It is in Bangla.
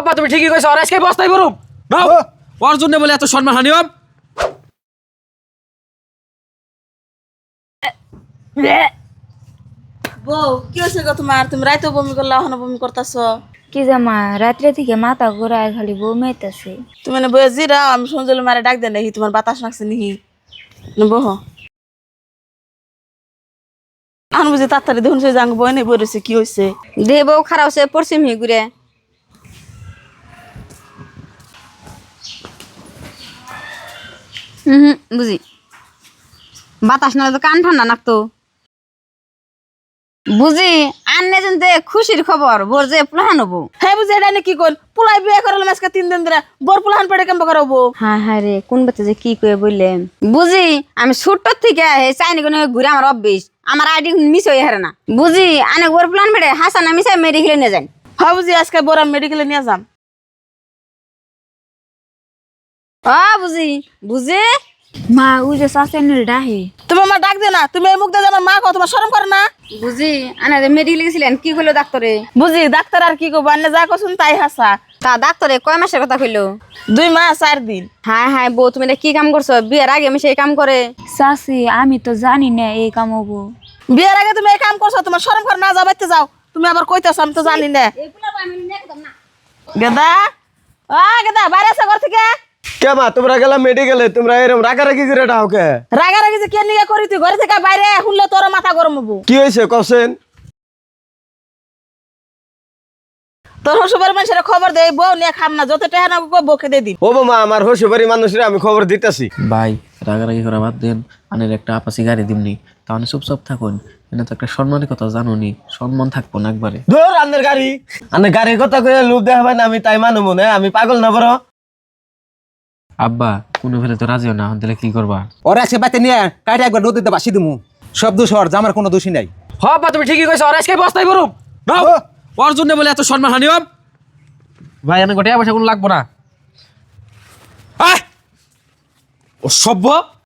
বা তুমি ঠিকই কইছো, আর আজকে বস্তাই বরুম নাও। ওর জন্য বলে এত সম্মান হানি হম। বউ কি হয়েছে গো তোমার? তুমি রাইতেও বমি করলে এখনো বমি করতেছ। কি জামা রাত্রে থেকে মাথা ঘোরায় খালি বমিতেছে। তুমি মানে বয়ে জিরাও, আমি সঞ্জলে মারে ডাক দেন নাকি তোমার বাতাস নাকছে নিহি বহ। এখন বুঝি তাড়াতাড়ি দেখুন সে জাঙ্গ বই নেই বলেছে কি হয়েছে। দেহ বউ খারাপ হচ্ছে পড়ছি মি ঘুরে। বুঝি বাতাস না তো কান ঠান্ডা নাকতো। বুঝি আন্নে যেন খুশির খবর বোর যে প্লান হবো। হ্যাঁ বুঝি এটা কি কল পোলাই বিয়ে করালাম আজকে 3 দিন ধরে, বর পোলাহান পেটে কেমন করাবো? হ্যাঁ হ্যাঁ রে কোন বাচ্চা যে কি কয়ে বললেন। বুঝি আমি ছোট্ট থেকে চাইনি কোনো ঘুরে আমার অভ্যেস, আমার আইডি মিস হয়ে হারে না। বুঝি আনে ওর প্লান বেড়ে হাসান আমি চাই মেডিকেলে নিয়ে যাই। হ্যাঁ বুঝি আজকে বর আমি মেডিকেলে নিয়ে যাম। বুঝি বুঝি মা ওই যে চাচানের ডাহে। তুমি আমার ডাক দে না, তুমি এই মুখ দিয়ে আমার মা কো, তোমার শরম করে না? বুঝি আনে মেডিকেলে গেছিলেন কি করলো ডাক্তারে? বুঝি ডাক্তার আর কি করবো, আন্নে যা করছুন তাই হাসা। তা ডাক্তারে কয় মাসের কথা কইলো? 2 মাস 4 দিন। হ্যাঁ হ্যাঁ বউ তুমি এটা কি কাম করছো? বিয়ের আগে আমি সেই কাম করে। চাচি আমি তো জানি না এই কাম হবো। বিয়ের আগে তুমি এই কাম করছো, তোমার শরম করে না? যাও বাইতে যাও, তুমি আবার কইতেছো আমি তো জানি না। গেদা গেদা বাইরে আসা ঘর থেকে। কে মা তোমরা গেলা মেডিকেলে, তোমরা এরকম রাগারাগি করে ডাও কে? রাগারাগি যে কে নিয়ে করি, তুই ঘরে থেকে বাইরে শুনলে তোর মাথা গরম হবো। কি হয়েছে কছেন? তোর শ্বশুর মানুষের খবর দে, বউ নিয়ে খাম না, যত টাকা না বউকে দিয়ে দিন। ও মা আমার শ্বশুরবাড়ির মানুষের আমি খবর দিতেছি। ভাই রাগারাগি করা বাদ দেন, আনের একটা আপাসি গাড়ি দিমনি, তাহলে চুপচাপ থাকুন। এটা তো একটা সম্মানের কথা জানুনি, সম্মান থাকবো না একবারে। ধর আন্নের গাড়ি, আন্নের গাড়ির কথা কয়ে লোভ দেখাবেন আমি তাই মানু মনে, আমি পাগল না বড়। আব্বা কোনো ফেলে তো রাজিও না, দিলে কি করবা? ওরা আজকে বাইতে নিয়ে কাইটা একবার নদীতে বাসি দিমু। সব দোষ ওর, আমার কোনো দোষী নাই। বা তুমি ঠিকই কইছো, আর আজকে বস্তাই বরুম নাও। ওর জন্য বলে এত সম্মান হানি হম। ভাই আমি গোটা পয়সা কোনো লাগবো না। ও সভ্য